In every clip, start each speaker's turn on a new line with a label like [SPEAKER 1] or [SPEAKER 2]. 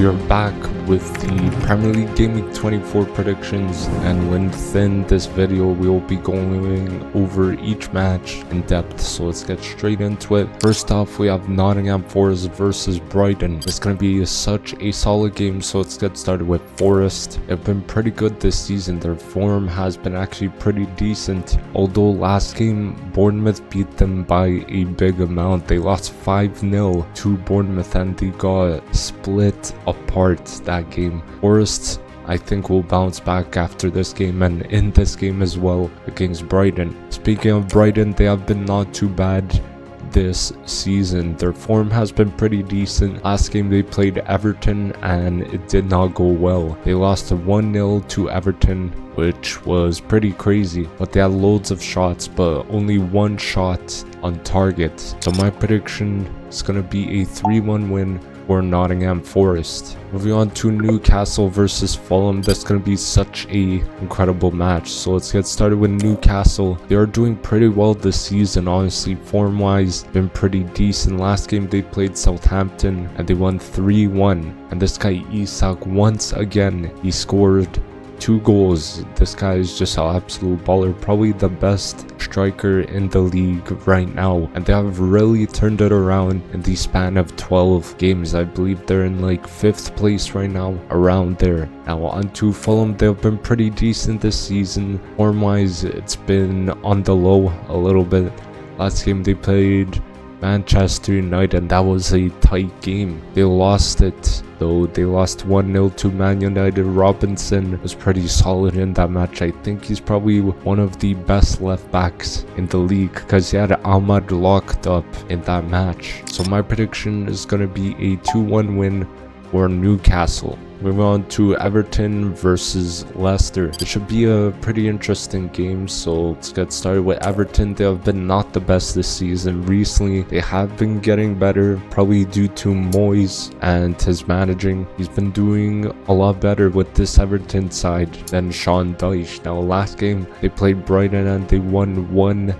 [SPEAKER 1] We are back with the Premier League Game Week 24 predictions, and within this video we will be going over each match in depth, so let's get straight into it. First off, we have Nottingham Forest versus Brighton. It's going to be such a solid game, so let's get started with Forest. They've been pretty good this season. Their form has been actually pretty decent, although last game Bournemouth beat them by a big amount. They lost 5-0 to Bournemouth and they got split apart that game. Forest, I think, will bounce back after this game and in this game as well against Brighton. Speaking of Brighton, they have been not too bad this season. Their form has been pretty decent. Last game they played Everton and it did not go well. They lost 1-0 to Everton, which was pretty crazy, but they had loads of shots but only one shot on target. So my prediction is going to be a 3-1 win for Nottingham Forest. Moving on to Newcastle versus Fulham. That's going to be such a incredible match, so let's get started with Newcastle. They are doing pretty well this season, honestly. Form wise, been pretty decent. Last game they played Southampton and they won 3-1, and this guy Isak, once again he scored 2 goals. This guy is just an absolute baller, probably the best striker in the league right now, and they have really turned it around in the span of 12 games. I believe they're in like 5th place right now, around there. Now on to Fulham. They've been pretty decent this season. Form wise, it's been on the low a little bit. Last game they played Manchester United and that was a tight game. They lost it though. They lost 1-0 to Man United. Robinson was pretty solid in that match. I think he's probably one of the best left backs in the league because he had Ahmad locked up in that match. So my prediction is going to be a 2-1 win for Newcastle. Moving on to Everton versus Leicester. It should be a pretty interesting game, so let's get started with Everton. They have been not the best this season. Recently, they have been getting better, probably due to Moyes and his managing. He's been doing a lot better with this Everton side than Sean Dyche. Now, last game, they played Brighton and they won 1-0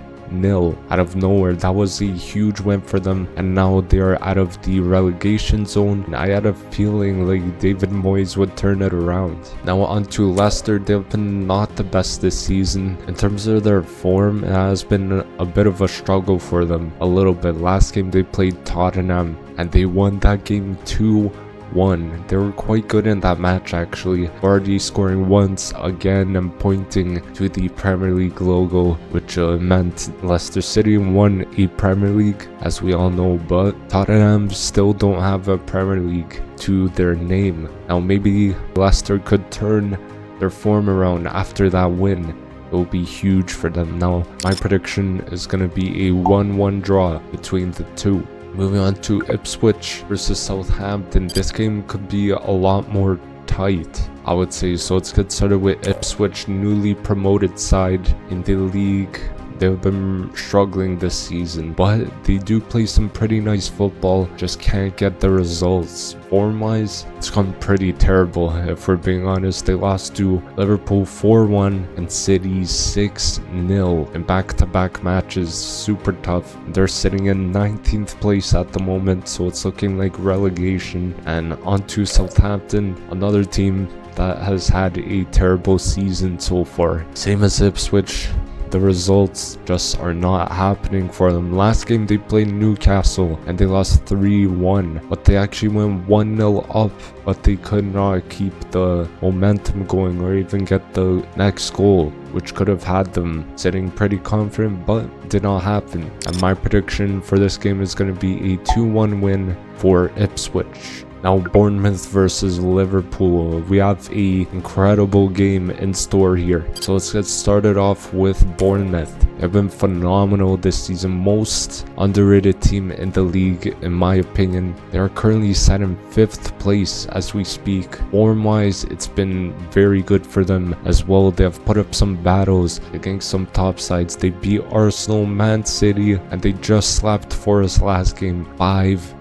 [SPEAKER 1] out of nowhere. That was a huge win for them, and now they are out of the relegation zone, and I had a feeling like David Moyes would turn it around. Now on to Leicester. They've been not the best this season. In terms of their form, it has been a bit of a struggle for them, a little bit. Last game they played Tottenham and they won that game 2-1. They were quite good in that match actually, already scoring once again and pointing to the Premier League logo, which meant Leicester City won a Premier League, as we all know, but Tottenham still don't have a Premier League to their name. Now maybe Leicester could turn their form around after that win. It will be huge for them. Now my prediction is going to be a 1-1 draw between the two. Moving on to Ipswich versus Southampton. This game could be a lot more tight, I would say. So let's get started with Ipswich, newly promoted side in the league. They've been struggling this season, but they do play some pretty nice football, just can't get the results. Form wise, it's gone pretty terrible if we're being honest. They lost to Liverpool 4-1 and City 6-0 in back-to-back matches. Super tough. They're sitting in 19th place at the moment, so it's looking like relegation. And on to Southampton, another team that has had a terrible season so far. Same as Ipswich. The results just are not happening for them. Last game they played Newcastle and they lost 3-1, but they actually went 1-0 up, but they could not keep the momentum going or even get the next goal, which could have had them sitting pretty confident, but did not happen. And my prediction for this game is going to be a 2-1 win for Ipswich. Now Bournemouth versus Liverpool. We have a incredible game in store here. So let's get started off with Bournemouth. They've been phenomenal this season. Most underrated team in the league, in my opinion. They are currently set in 5th place as we speak. Form wise, it's been very good for them as well. They have put up some battles against some top sides. They beat Arsenal, Man City, and they just slapped Forest last game 5-0.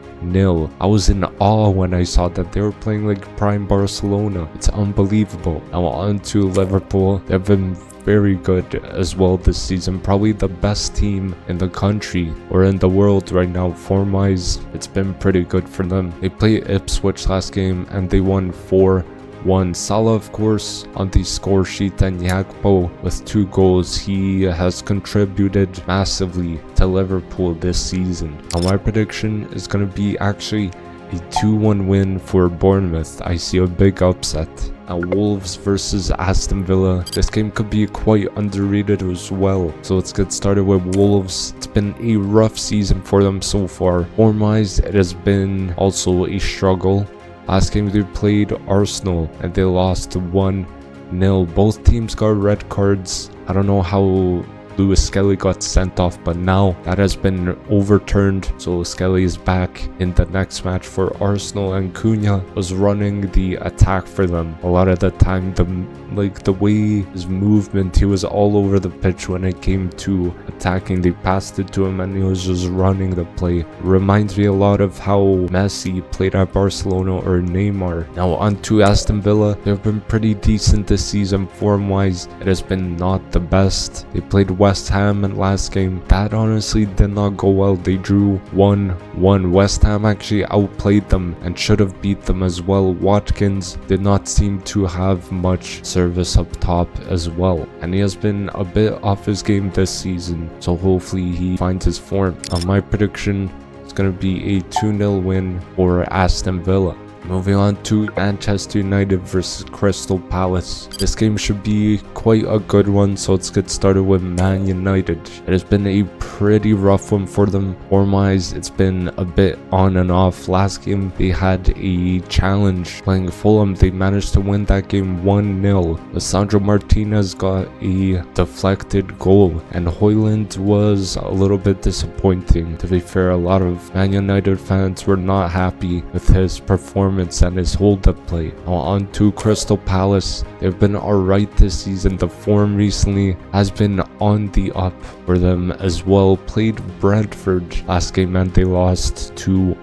[SPEAKER 1] I was in awe when I saw that they were playing like prime Barcelona. It's unbelievable. Now on to Liverpool. They've been very good as well this season. Probably the best team in the country or in the world right now. Form-wise, it's been pretty good for them. They played Ipswich last game and they won 4-1. Salah, of course, on the score sheet, and Yakpo with 2 goals. He has contributed massively to Liverpool this season. Now my prediction is going to be actually a 2-1 win for Bournemouth. I see a big upset. Now Wolves versus Aston Villa. This game could be quite underrated as well. So let's get started with Wolves. It's been a rough season for them so far. Form-wise, it has been also a struggle. Last game they played Arsenal and they lost 1-0. Both teams got red cards. I don't know how Lewis Skelly got sent off, but now that has been overturned, so Skelly is back in the next match for Arsenal, and Cunha was running the attack for them. A lot of the time, the way his movement, he was all over the pitch when it came to attacking. They passed it to him and he was just running the play. Reminds me a lot of how Messi played at Barcelona or Neymar. Now on to Aston Villa. They've been pretty decent this season. Form-wise, it has been not the best. They played West Ham in last game. That honestly did not go well. They drew 1-1. West Ham actually outplayed them and should have beat them as well. Watkins did not seem to have much service up top as well, and he has been a bit off his game this season, so hopefully he finds his form. My prediction is going to be a 2-0 win for Aston Villa. Moving on to Manchester United versus Crystal Palace. This game should be quite a good one, so let's get started with Man United. It has been a pretty rough one for them. Form-wise, it's been a bit on and off. Last game, they had a challenge playing Fulham. They managed to win that game 1-0. Lisandro Martinez got a deflected goal, and Højlund was a little bit disappointing. To be fair, a lot of Man United fans were not happy with his performance and his hold-up play. Now on to Crystal Palace. They've been alright this season. The form recently has been on the up for them as well. Played Brentford last game and they lost 2-1.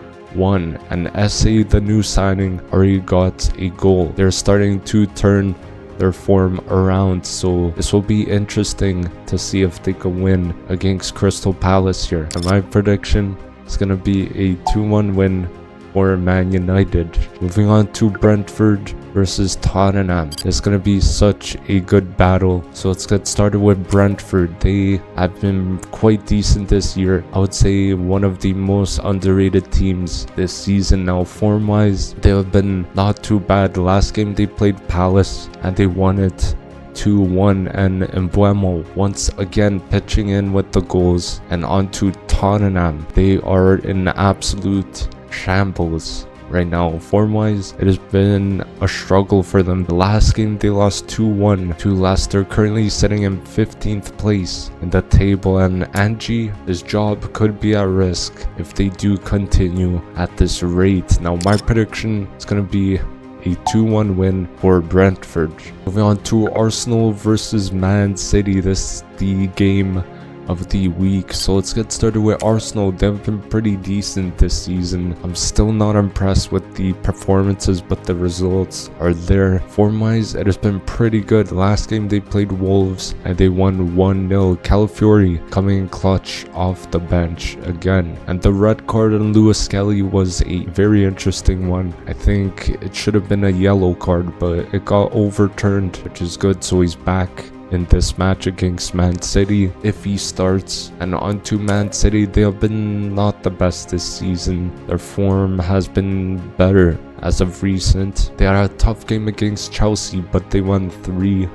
[SPEAKER 1] And SA, the new signing, already got a goal. They're starting to turn their form around, so this will be interesting to see if they can win against Crystal Palace here. And my prediction is going to be a 2-1 win for Man United. Moving on to Brentford versus Tottenham. It's going to be such a good battle. So let's get started with Brentford. They have been quite decent this year. I would say one of the most underrated teams this season. Now form-wise, they have been not too bad. The last game they played Palace and they won it 2-1, and Mbuemo once again pitching in with the goals. And on to Tottenham. They are in absolute shambles right now. Form-wise, it has been a struggle for them. The last game they lost 2-1 to Leicester, currently sitting in 15th place in the table, and Angie, his job could be at risk if they do continue at this rate. Now my prediction is going to be a 2-1 win for Brentford. Moving on to Arsenal versus Man City. This is the game of the week, so let's get started with Arsenal. They've been pretty decent this season. I'm still not impressed with the performances, but the results are there. Form-wise, it has been pretty good. Last game they played Wolves and they won 1-0. Calafiori coming clutch off the bench again, and the red card on Lewis Skelly was a very interesting one. I think it should have been a yellow card, but it got overturned, which is good, so he's back in this match against Man City if he starts. And on to Man City. They have been not the best this season. Their form has been better as of recent. They had a tough game against Chelsea, but they won 3-1,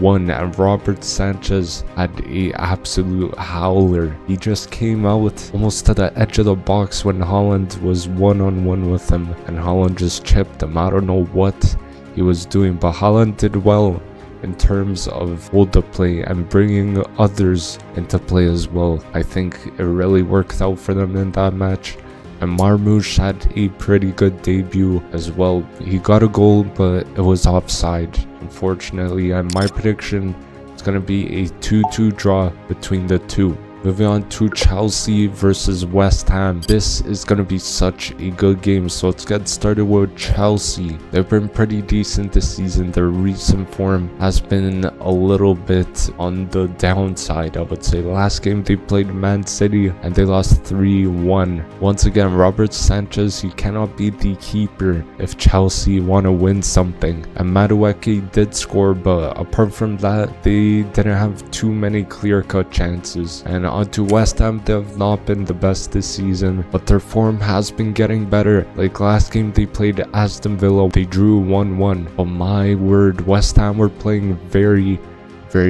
[SPEAKER 1] and Robert Sanchez had a absolute howler. He just came out almost to the edge of the box when Haaland was one-on-one with him, and Haaland just chipped him. I don't know what he was doing, but Haaland did well in terms of hold-up play and bringing others into play as well. I think it really worked out for them in that match. And Marmoush had a pretty good debut as well. He got a goal, but it was offside, unfortunately. And my prediction is going to be a 2-2 draw between the two. Moving on to Chelsea versus West Ham. This is going to be such a good game, so let's get started with Chelsea. They've been pretty decent this season. Their recent form has been a little bit on the downside, I would say. Last game they played Man City and they lost 3-1. Once again, Robert Sanchez, he cannot be the keeper if Chelsea want to win something. And Madueke did score, but apart from that, they didn't have too many clear-cut chances. And onto West Ham, they have not been the best this season, but their form has been getting better. Like last game they played Aston Villa, they drew 1-1. But my word, West Ham were playing very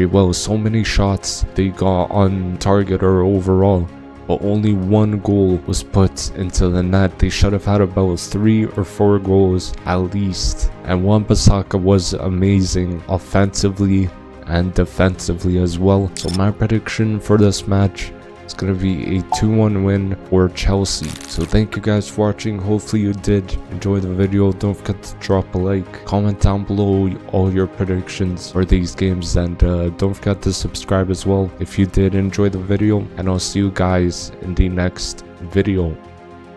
[SPEAKER 1] well. So many shots they got on target or overall, but only one goal was put into the net. They should have had about 3 or 4 goals at least. And Wan-Bissaka was amazing offensively and defensively as well. So my prediction for this match is going to be a 2-1 win for Chelsea. So thank you guys for watching. Hopefully you did enjoy the video. Don't forget to drop a like, comment down below all your predictions for these games, and don't forget to subscribe as well if you did enjoy the video. And I'll see you guys in the next video.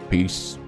[SPEAKER 1] Peace.